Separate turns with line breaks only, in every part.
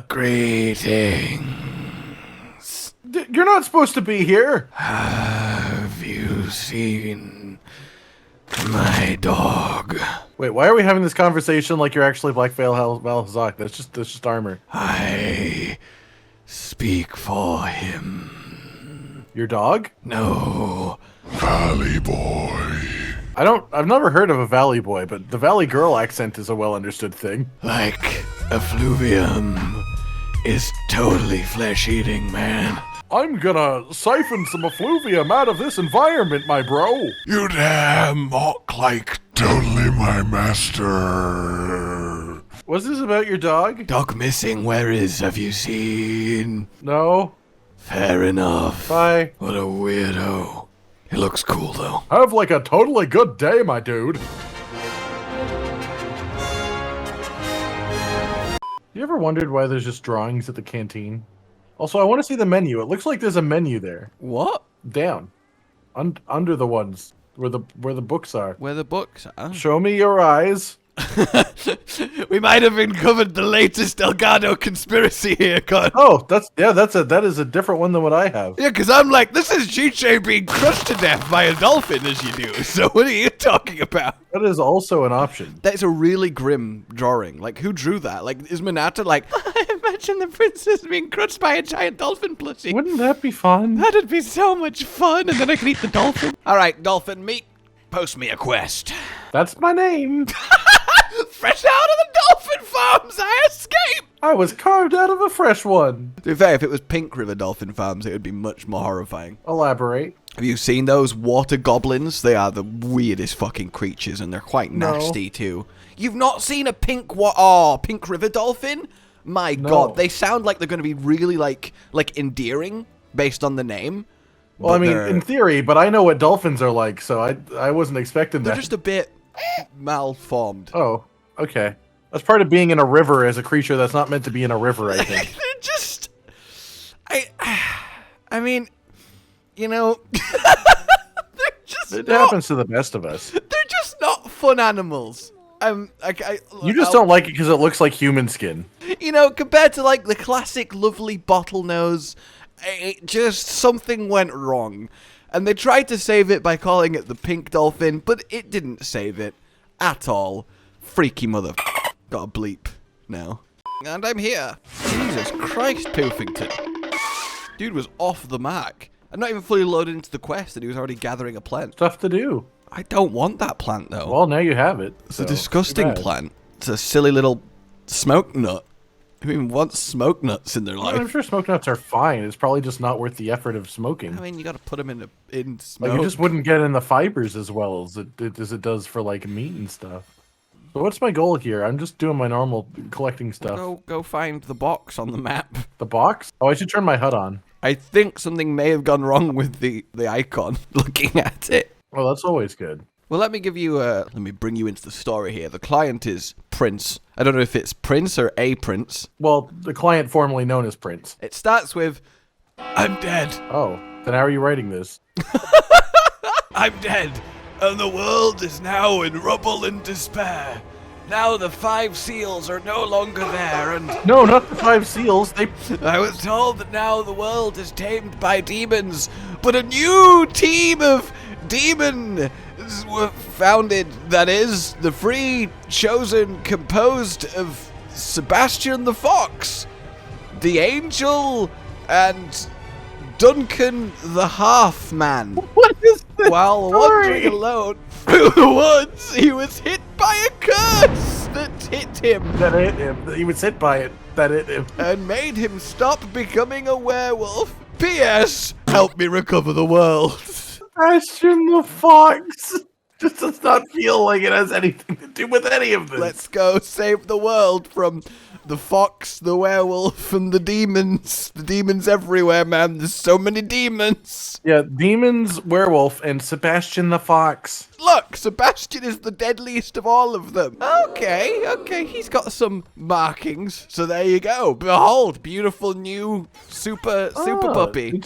Greetings.
You're not supposed to be here.
Have you seen my dog?
Wait, why are we having this conversation like you're actually Black Veil Valhazak? That's just armor.
I speak for him.
Your dog?
No.
Valley Boy.
I've never heard of a Valley Boy, but the Valley Girl accent is a well understood thing.
Like effluvium is totally flesh-eating, man.
I'm gonna siphon some effluvium out of this environment, my bro.
You damn mock like totally my master.
Was this about your dog?
Dog missing, where is? Have you seen?
No.
Fair enough.
Bye.
What a weirdo. He looks cool, though.
Have like a totally good day, my dude. You ever wondered why there's just drawings at the canteen? Also, I want to see the menu. It looks like there's a menu there.
What?
Down. Under the ones where the books are.
Where the books are?
Show me your eyes.
We might have uncovered the latest Elgato conspiracy here, Con.
Oh, that is a different one than what I have.
Yeah, because I'm like, this is Chiche being crushed to death by a dolphin as you do. So what are you talking about?
That is also an option.
That's a really grim drawing. Like, who drew that? Like, is Minata like, I imagine the princess being crushed by a giant dolphin plushie.
Wouldn't that be fun?
That'd be so much fun, and then I could eat the dolphin. All right, dolphin meat, post me a quest.
That's my name.
Fresh out of the dolphin farms, I escaped!
I was carved out of a fresh one.
To be fair, if it was Pink River Dolphin Farms, it would be much more horrifying.
Elaborate.
Have you seen those water goblins? They are the weirdest fucking creatures, and they're quite nasty too. You've not seen a Pink River Dolphin? My God, they sound like they're going to be really like endearing based on the name.
Well, I mean, in theory, but I know what dolphins are like, so I wasn't expecting that.
They're just a bit malformed.
Oh, okay. That's part of being in a river as a creature that's not meant to be in a river, I think.
They're just... I mean, you know... they're just
It happens to the best of us.
They're just not fun animals.
You just don't like it because it looks like human skin.
You know, compared to, like, the classic lovely bottlenose, just something went wrong. And they tried to save it by calling it the pink dolphin, but it didn't save it at all. Freaky mother... Got a bleep now. And I'm here. Jesus Christ, Poofington. Dude was off the mark. I'm not even fully loaded into the quest and he was already gathering a plant.
Stuff to do.
I don't want that plant, though.
Well, now you have it.
It's a disgusting plant. It's a silly little smoke nut. Who even wants smoke nuts in their life?
I'm sure smoke nuts are fine. It's probably just not worth the effort of smoking.
I mean, you got to put them in smoke.
Like, you just wouldn't get in the fibers as well as it does for, like, meat and stuff. So what's my goal here? I'm just doing my normal collecting stuff.
Go find the box on the map.
The box? Oh, I should turn my HUD on.
I think something may have gone wrong with the icon looking at it.
Well, that's always good.
Well, let me bring you into the story here. The client is Prince. I don't know if it's Prince or a Prince.
Well, the client formerly known as Prince.
It starts with, I'm dead.
Oh, then how are you writing this?
I'm dead, and the world is now in rubble and despair. Now the 5 seals are no longer there, and...
No, not the 5 seals.
I was told that now the world is tamed by demons, but a new team of demons were founded, that is, the Free Chosen, composed of Sebastian the Fox, the Angel, and Duncan the Half-Man.
What is this
While wandering alone through the woods, he was hit by a curse that hit him.
That hit him. He was hit by it. That hit him.
And made him stop becoming a werewolf. P.S. Help me recover the world.
Sebastian the Fox. Just does not feel like it has anything to do with any of this.
Let's go save the world from the fox, the werewolf, and the demons. The demons everywhere, man. There's so many demons.
Yeah, demons, werewolf, and Sebastian the Fox.
Look, Sebastian is the deadliest of all of them. Okay, he's got some markings. So there you go. Behold, beautiful new super puppy.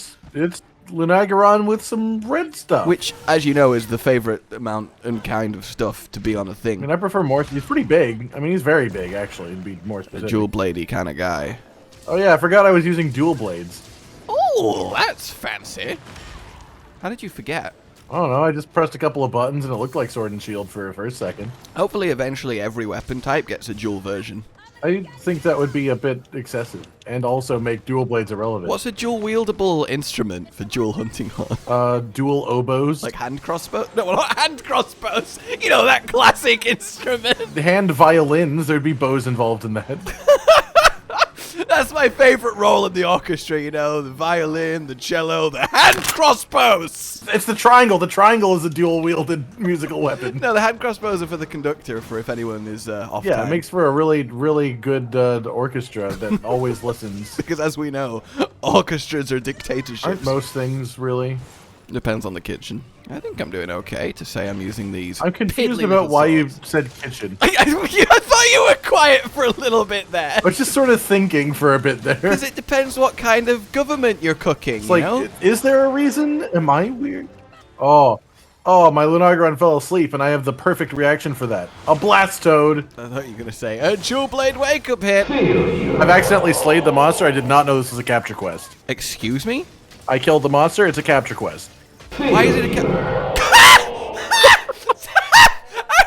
Lunagaron with some red stuff.
Which, as you know, is the favorite amount and kind of stuff to be on a
I
thing.
mean, I prefer more. He's pretty big. I mean, he's very big, actually, to be more
A
specific.
dual bladey kind of guy.
Oh, yeah, I forgot I was using dual blades.
Oh, that's fancy. How did you forget?
I don't know, I just pressed a couple of buttons and it looked like Sword and Shield for a first second.
Hopefully, eventually, every weapon type gets a dual version.
I think that would be a bit excessive, and also make dual blades irrelevant.
What's a dual wieldable instrument for dual hunting on?
Dual oboes.
Like hand crossbow? No, not hand crossbows. You know, that classic instrument.
hand violins, there'd be bows involved in that.
That's my favorite role in the orchestra, you know, the violin, the cello, the hand crossbows.
It's the triangle. The triangle is a dual-wielded musical weapon.
No, the hand crossbows are for the conductor, for if anyone is off
Yeah,
time.
it makes for a really, really good orchestra that always listens.
Because as we know, orchestras are dictatorships.
Aren't most things, really?
Depends on the kitchen. I think I'm doing okay to say I'm using these.
I'm confused
piddly
about
little
why you
swords.
said kitchen.
I thought you were quiet for a little bit there.
I was just sort of thinking for a bit there.
Because it depends what kind of government you're cooking,
It's like,
you know?
is there a reason? Am I weird? Oh, my Lunagaron fell asleep, and I have the perfect reaction for that. A blast toad.
I thought you were going to say, a dual blade wake up hit.
I've accidentally slayed the monster. I did not know this was a capture quest.
Excuse me?
I killed the monster. It's a capture quest.
Why is it a I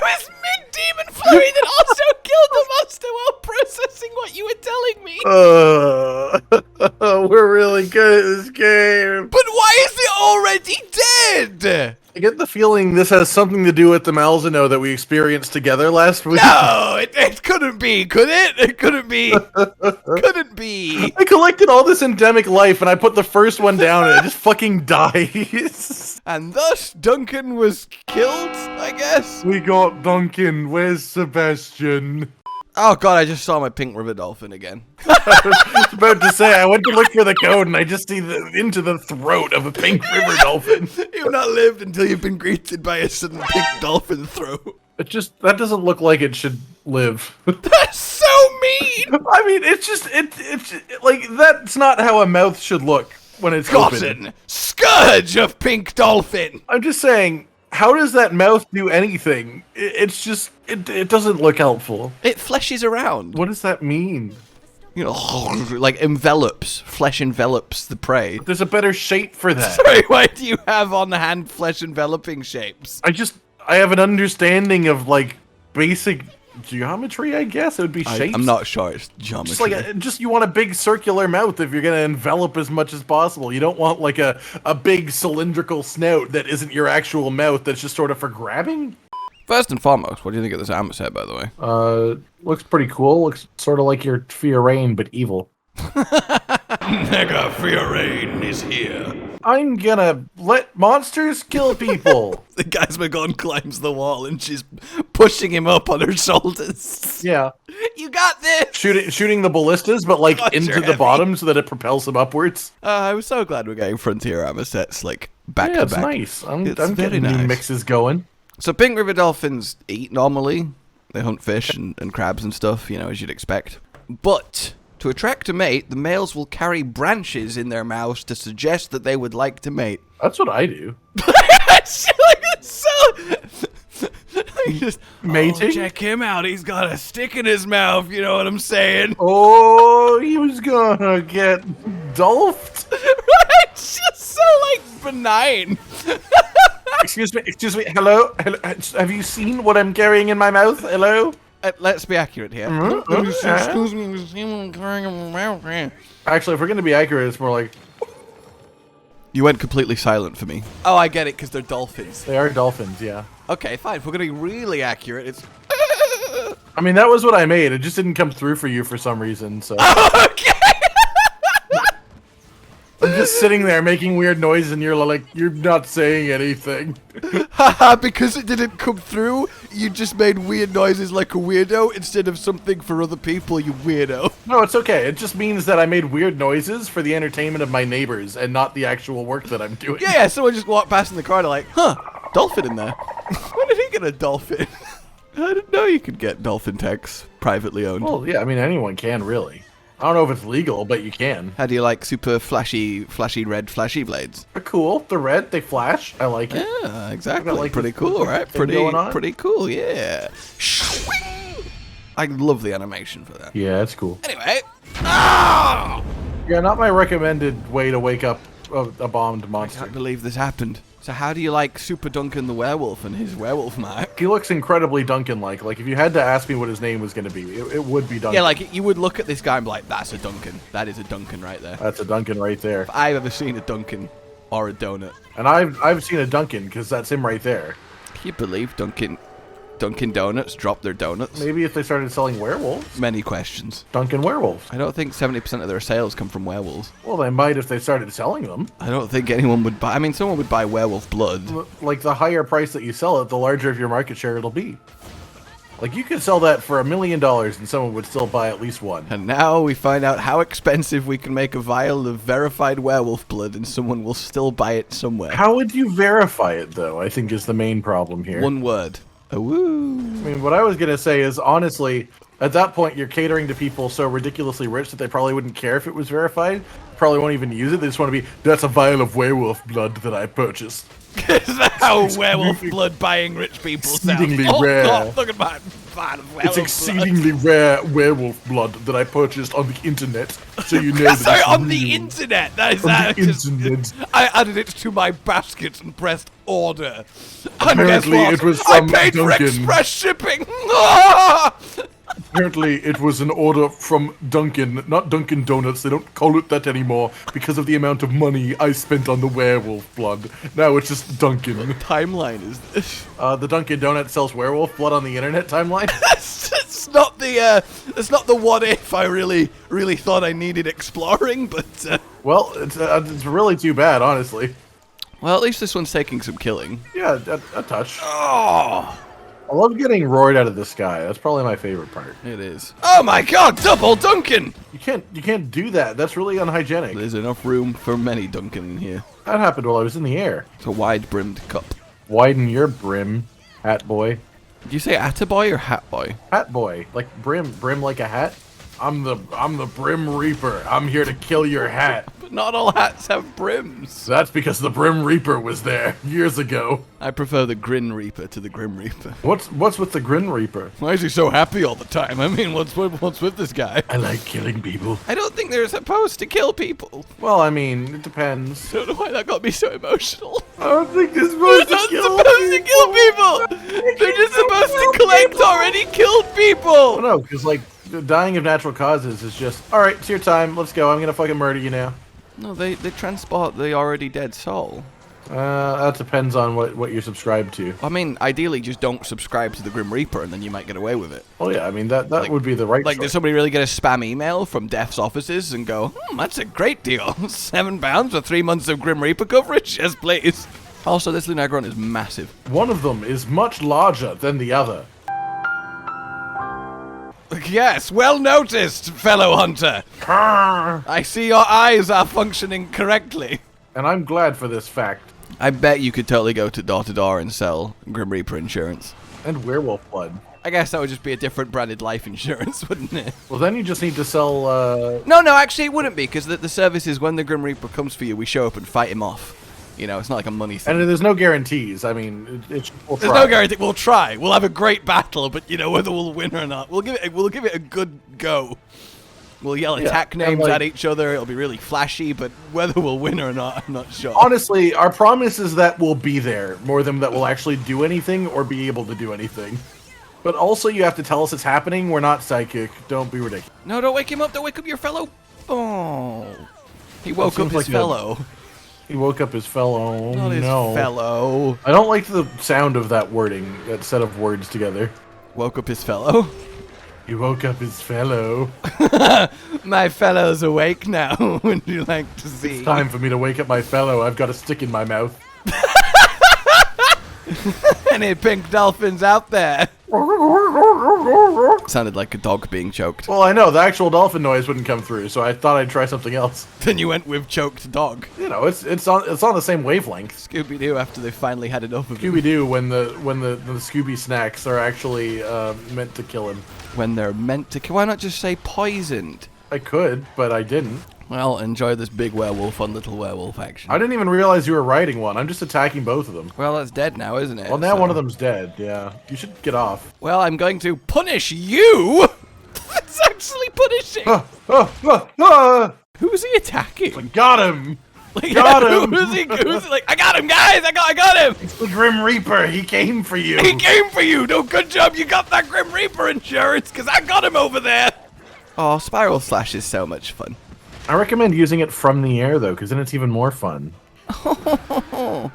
was mid-demon flurry that also killed the monster while processing what you were telling me.
We're really good at this game.
But why is it already dead?
I get the feeling this has something to do with the Malzeno that we experienced together last week.
No, it couldn't be, could it? It couldn't be. Couldn't be.
I collected all this endemic life and I put the first one down and it just fucking dies.
And thus, Duncan was killed, I guess?
We got Duncan. Where's Sebastian?
Oh god, I just saw my pink river dolphin again.
I was about to say, I went to look for the code and I just see into the throat of a pink river dolphin.
You've not lived until you've been greeted by a sudden pink dolphin throat.
That doesn't look like it should live.
That's so mean!
I mean, it's like, that's not how a mouth should look when it's open.
Cotton! Scourge of pink dolphin!
I'm just saying, how does that mouth do anything? It's just, it doesn't look helpful.
It fleshes around.
What does that mean?
You know, like envelops. Flesh envelops the prey.
There's a better shape for that.
Sorry, why do you have on the hand flesh enveloping shapes?
I have an understanding of, like, basic geometry, I guess. It would be shapes.
I'm not sure it's geometry.
Just like you want a big circular mouth if you're gonna envelop as much as possible. You don't want like a big cylindrical snout that isn't your actual mouth. That's just sort of for grabbing.
First and foremost, what do you think of this armor set, by the way?
Looks pretty cool. Looks sort of like your Fiorane, but evil.
Mega Fiorane is here.
I'm gonna let monsters kill people.
The Gazmagon climbs the wall and she's pushing him up on her shoulders.
Yeah.
You got this!
Shooting the ballistas, but like
God,
into
you're
the
heavy.
bottom so that it propels them upwards.
I was so glad we're getting Frontier armor sets, like, back
Yeah,
to
it's
back.
nice. I'm
It's
getting
very
new
nice.
mixes going.
So pink river dolphins eat normally. They hunt fish and crabs and stuff, you know, as you'd expect. But to attract a mate, the males will carry branches in their mouths to suggest that they would like to mate.
That's what I do.
It's so... Just,
Mating?
Oh, check him out. He's got a stick in his mouth, you know what I'm saying?
Oh, he was gonna get dolphed.
It's just so, like, benign.
Excuse me, hello? Have you seen what I'm carrying in my mouth? Hello?
Let's be accurate here.
Excuse
me.
Actually, if we're gonna be accurate, it's more like,
You went completely silent for me. Oh, I get it, because they're dolphins.
they are dolphins, yeah.
Okay, fine. If we're going to be really accurate, it's...
I mean, that was what I made. It just didn't come through for you for some reason, so.
Okay!
I'm just sitting there making weird noises and you're like, you're not saying anything.
Haha, because it didn't come through, you just made weird noises like a weirdo instead of something for other people, you weirdo.
No, it's okay. It just means that I made weird noises for the entertainment of my neighbors and not the actual work that I'm doing.
Yeah, someone just walked past in the corner like, huh, dolphin in there. When did he get a dolphin? I didn't know you could get dolphin techs privately owned.
Well, yeah, I mean, anyone can, really. I don't know if it's legal, but you can.
How do you like super flashy red flashy blades?
They're cool. They're red. They flash. I like it.
Yeah, exactly.
Like
Pretty
this
cool, right?
thing going on.
Pretty cool, yeah. I love the animation for that.
Yeah, it's cool.
Anyway. Ah!
Yeah, not my recommended way to wake up a bombed
I
monster.
can't believe this happened. So how do you like Super Duncan the werewolf and his werewolf mark?
He looks incredibly Duncan-like. Like, if you had to ask me what his name was going to be, it would be Duncan.
Yeah, like, you would look at this guy and be like, that's a Duncan. That is a Duncan right there.
That's a Duncan right there.
If I've ever seen a Duncan or a donut.
And I've seen a Duncan, because that's him right there.
Can you believe Dunkin' Donuts dropped their donuts?
Maybe if they started selling werewolves.
Many questions.
Duncan werewolves.
I don't think 70% of their sales come from werewolves.
Well, they might if they started selling them.
I don't think anyone would buy... I mean, someone would buy werewolf blood.
Like, the higher price that you sell it, the larger of your market share it'll be. Like, you could sell that for $1 million and someone would still buy at least one.
And now we find out how expensive we can make a vial of verified werewolf blood and someone will still buy it somewhere.
How would you verify it, though, I think is the main problem here.
One word. A woo.
I mean, what I was going to say is, honestly, at that point, you're catering to people so ridiculously rich that they probably wouldn't care if it was verified. Probably won't even use it. They just want to be, that's a vial of werewolf blood that I purchased.
Is that how werewolf blood buying rich people sound?
Exceedingly rare.
God, look at my vial of werewolf
It's exceedingly rare werewolf blood that I purchased on the internet, so you know that
Sorry,
it's
on
real.
the internet. That is
On
that.
the internet.
I added it to my basket and pressed order.
Apparently
and guess what?
it was from
I paid for
Duncan.
express shipping. Ah!
Apparently, it was an order from Duncan, not Dunkin' Donuts. They don't call it that anymore because of the amount of money I spent on the werewolf blood. Now it's just Duncan.
Timeline is this?
The Dunkin' Donut sells werewolf blood on the internet timeline.
It's not the it's not the what if I really thought I needed exploring, but
Well, it's really too bad, honestly.
well, at least this one's taking some killing.
Yeah, a touch.
Oh,
I love getting roared out of the sky. That's probably my favorite part.
it is. Oh my God, double Duncan!
You can't do that. That's really unhygienic.
There's enough room for many Duncan in here.
That happened while I was in the air.
It's a wide-brimmed cup.
Widen your brim, hat boy.
Did you say Attaboy or Hat Boy?
Hat boy, like brim like a hat. I'm the Brim Reaper. I'm here to kill your hat.
But not all hats have brims.
That's because the Brim Reaper was there years ago.
I prefer the Grin Reaper to the Grim Reaper.
What's with the Grin Reaper?
Why is he so happy all the time? I mean, what's with this guy?
I like killing people.
I don't think they're supposed to kill people.
Well, I mean, it depends.
I don't know why that got me so emotional.
I don't think they're
They're
supposed
not supposed to kill people! They're just supposed to collect already killed
Oh
people!
no, because like dying of natural causes is just all right. It's your time. Let's go. I'm gonna fucking murder you now.
No, they transport the already dead soul.
That depends on what you're subscribed to.
I mean, ideally, just don't subscribe to the Grim Reaper and then you might get away with it.
Oh yeah, I mean that would be the right.
Like,
choice.
did somebody really get a spam email from Death's offices and go, that's a great deal. £7 for 3 months of Grim Reaper coverage? Yes, please. Also, this Lunagaron is massive.
One of them is much larger than the other.
Yes, well noticed, fellow hunter. I see your eyes are functioning correctly.
And I'm glad for this fact.
I bet you could totally go to door and sell Grim Reaper insurance.
And werewolf blood.
I guess that would just be a different branded life insurance, wouldn't it?
Well, then you just need to sell.
No, actually it wouldn't be, because the service is when the Grim Reaper comes for you, we show up and fight him off. You know, it's not like a money thing.
And there's no guarantees. I mean, we'll
There's no guarantee. We'll try. We'll have a great battle, but you know whether we'll win or not. We'll give it a good go. We'll yell attack names at each other. It'll be really flashy, but whether we'll win or not, I'm not sure.
Honestly, our promise is that we'll be there more than that we'll actually do anything or be able to do anything. But also, you have to tell us it's happening. We're not psychic. Don't be ridiculous.
No, don't wake him up. Don't wake up your fellow. Oh, he woke up his
like
fellow.
He woke up his fellow.
Not his
no.
fellow.
I don't like the sound of that wording, that set of words together.
Woke up his fellow.
He woke up his fellow.
My fellow's awake now. Would you like to see?
It's time for me to wake up my fellow. I've got a stick in my mouth.
Any pink dolphins out there? Sounded like a dog being choked.
Well, I know the actual dolphin noise wouldn't come through, so I thought I'd try something else.
Then you went with choked dog.
You know, it's on the same wavelength.
Scooby-Doo after they finally had enough of him.
Scooby-Doo when the Scooby snacks are actually meant to kill him.
When they're meant to. Why not just say poisoned?
I could, but I didn't.
Well, enjoy this big werewolf on little werewolf action.
I didn't even realize you were riding one. I'm just attacking both of them.
Well, that's dead now, isn't it?
Well, now one of them's dead, yeah. You should get off.
Well, I'm going to punish you! That's actually punishing! Who's he attacking?
Got him!
Like,
Got him!
Who's he like, I got him, guys! I got him!
It's the Grim Reaper. He came for you.
He came for you! No, good job you got that Grim Reaper insurance, because I got him over there! Oh, Spiral Slash is so much fun.
I recommend using it from the air, though, because then it's even more fun.
I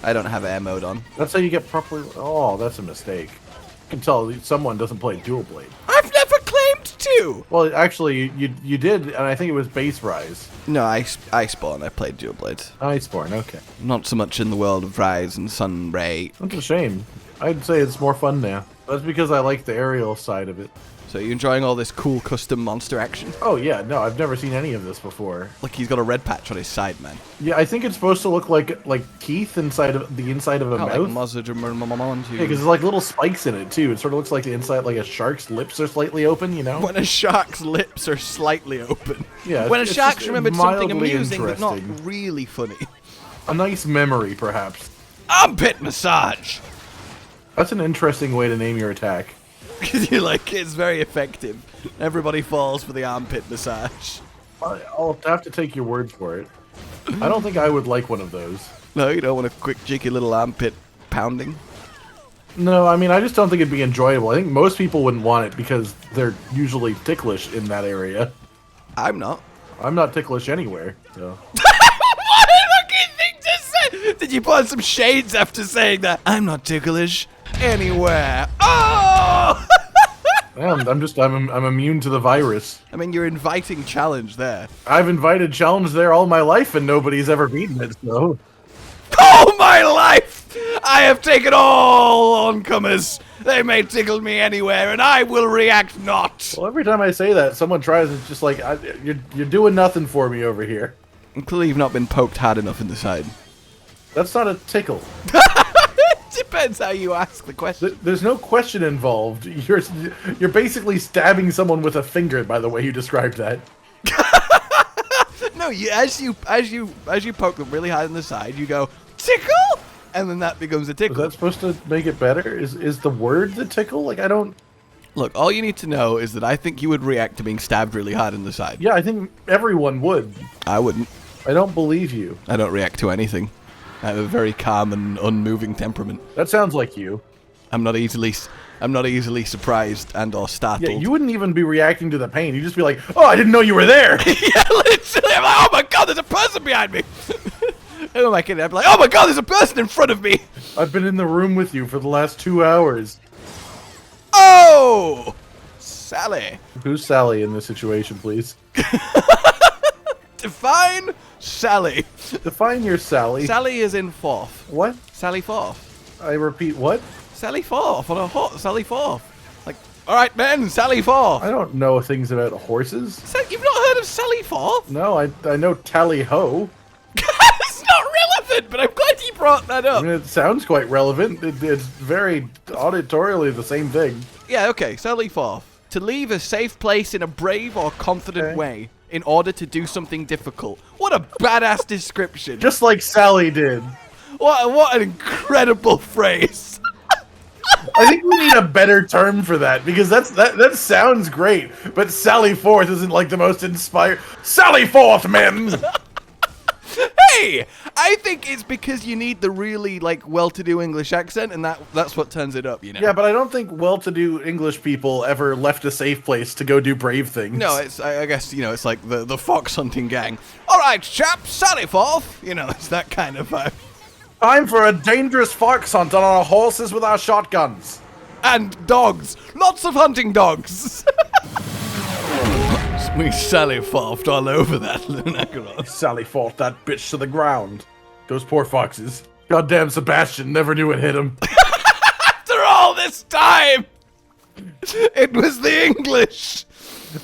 don't have air mode on.
That's how you get properly... Oh, that's a mistake. You can tell someone doesn't play Dual Blade.
I've never claimed to!
Well, actually, you did, and I think it was Base Rise.
No, Iceborne. I played Dual Blades.
Iceborne, okay.
Not so much in the world of Rise and Sunbreak.
That's a shame. I'd say it's more fun now. That's because I like the aerial side of it.
So you enjoying all this cool custom monster action?
Oh yeah, no, I've never seen any of this before.
Look, he's got a red patch on his side, man.
Yeah, I think it's supposed to look like teeth inside of the inside of a mouth.
Like
Yeah, because there's like little spikes in it too. It sort of looks like the inside, like a shark's lips are slightly open, you know?
When a shark's lips are slightly open.
Yeah.
When a
it's
shark's
just
remembered something
mildly
amusing but not
interesting.
really funny.
A nice memory, perhaps.
Armpit massage!
That's an interesting way to name your attack.
You're like, it's very effective. Everybody falls for the armpit massage.
I'll have to take your word for it. I don't think I would like one of those.
No, you don't want a quick, cheeky little armpit pounding?
No, I mean, I just don't think it'd be enjoyable. I think most people wouldn't want it because they're usually ticklish in that area.
I'm not.
I'm not ticklish anywhere, so.
What a lucky thing to say! Did you put on some shades after saying that? I'm not ticklish anywhere. Oh!
I'm immune to the virus.
I mean, you're inviting challenge there.
I've invited challenge there all my life and nobody's ever beaten it, so.
All my life! I have taken all oncomers. They may tickle me anywhere, and I will react not.
Well, every time I say that, someone tries, it's just like, you're doing nothing for me over here.
Clearly you've not been poked hard enough in the side.
That's not a tickle.
Depends how you ask the question.
There's no question involved. You're basically stabbing someone with a finger, by the way you described that.
No, as you poke them really hard in the side, you go tickle, and then that becomes a tickle.
Is that supposed to make it better? Is the word the tickle? Like, I don't...
Look, all you need to know is that I think you would react to being stabbed really hard in the side.
Yeah, I think everyone would.
I wouldn't.
I don't believe you.
I don't react to anything. I have a very calm and unmoving temperament.
That sounds like you.
I'm not easily surprised and or startled.
Yeah, you wouldn't even be reacting to the pain. You'd just be like, "Oh, I didn't know you were there."
Yeah, literally. I'm like, oh my god, there's a person behind me. Who am I kidding? I'd be like, oh my god, there's a person in front of me.
I've been in the room with you for the last 2 hours.
Oh, Sally.
Who's Sally in this situation, please?
Define Sally.
Define your Sally.
Sally is in fourth.
What?
Sally fourth.
I repeat, what?
Sally fourth on a horse. Sally fourth. Like, all right, men, Sally fourth.
I don't know things about horses.
You've not heard of Sally fourth?
No, I know Tally Ho.
It's not relevant, but I'm glad you brought that up.
I mean, it sounds quite relevant. It's very auditorially the same thing.
Yeah, okay, Sally fourth. To leave a safe place in a brave or confident way in order to do something difficult. What a badass description.
Just like Sally did.
What an incredible phrase.
I think we need a better term for that because that sounds great, but Sally Forth isn't like the most inspired. Sally Forth, men.
Hey, I think it's because you need the really like well-to-do English accent, and that's what turns it up, you know.
Yeah, but I don't think well-to-do English people ever left a safe place to go do brave things.
No, I guess, you know, it's like the fox hunting gang. All right, chaps, Sally Forth. You know, it's that kind of vibe.
Time for a dangerous fox hunt on our horses with our shotguns.
And dogs. Lots of hunting dogs. We Sally Forth all over that, Lunagaron.
Sally Forth that bitch to the ground. Those poor foxes. Goddamn Sebastian never knew it hit him.
After all this time, it was the English.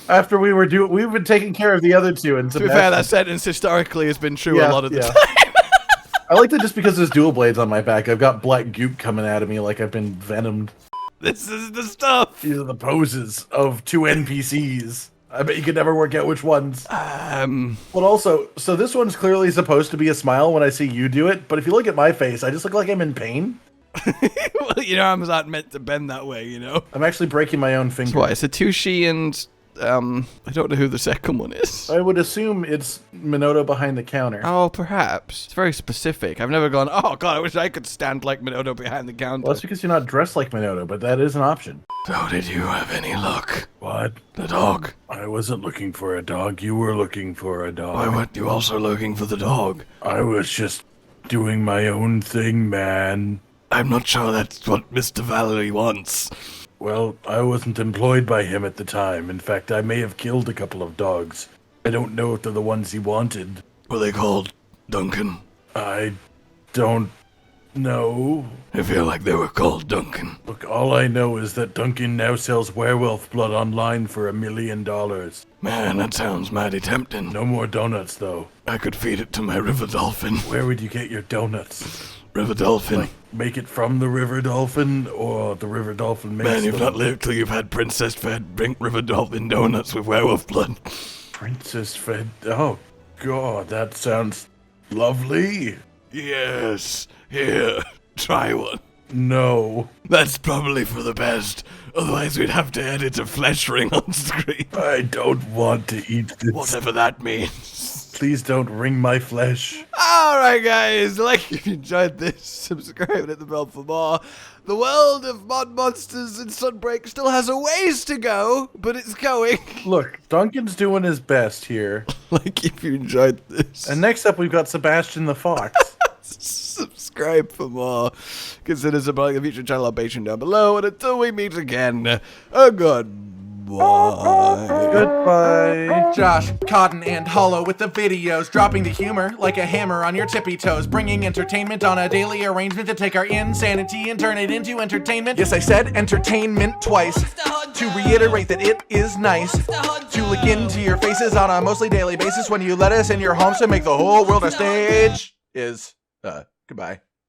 After we've been taking care of the other two, and
To be fair, that sentence historically has been true a lot of the time.
I like that just because there's dual blades on my back, I've got black goop coming out of me like I've been venomed.
This is the stuff.
These are the poses of two NPCs. I bet you could never work out which ones. But also, so this one's clearly supposed to be a smile when I see you do it, but if you look at my face, I just look like I'm in pain.
Well, your arms aren't meant to bend that way, you know?
I'm actually breaking my own finger.
So what, it's a Tushi and, I don't know who the second one is.
I would assume it's Minoto behind the counter.
Oh, perhaps. It's very specific. I've never gone, oh god, I wish I could stand like Minoto behind the counter.
Well, that's because you're not dressed like Minoto, but that is an option.
So did you have any luck?
What?
The dog.
I wasn't looking for a dog. You were looking for a dog.
Why weren't you also looking for the dog?
I was just doing my own thing, man.
I'm not sure that's what Mr. Valerie wants.
Well, I wasn't employed by him at the time. In fact, I may have killed a couple of dogs. I don't know if they're the ones he wanted.
Were they called Duncan?
I don't know.
I feel like they were called Duncan.
Look, all I know is that Duncan now sells werewolf blood online for $1 million.
Man, that sounds mighty tempting.
No more donuts, though.
I could feed it to my river dolphin.
Where would you get your donuts?
River dolphin.
Like, make it from the river dolphin, or the river dolphin makes
Man, you've
them?
not lived till you've had princess fed drink river dolphin donuts with werewolf blood.
Princess fed? Oh, God, that sounds lovely.
Yes. Here, try one.
No.
That's probably for the best. Otherwise we'd have to edit a flesh ring on screen.
I don't want to eat this.
Whatever that means.
Please don't wring my flesh.
Alright guys, like if you enjoyed this, subscribe and hit the bell for more. The world of mod monsters in Sunbreak still has a ways to go, but it's going.
Look, Duncan's doing his best here.
Like if you enjoyed this.
And next up we've got Sebastian the Fox.
Subscribe for more. Consider supporting the future channel on Patreon down below. And until we meet again, goodbye.
Goodbye.
Josh, Cotton, and Hollow with the videos, dropping the humor like a hammer on your tippy toes, bringing entertainment on a daily arrangement to take our insanity and turn it into entertainment. Yes, I said entertainment twice, to reiterate that it is nice to look into your faces on a mostly daily basis when you let us in your homes to make the whole world a stage. Goodbye.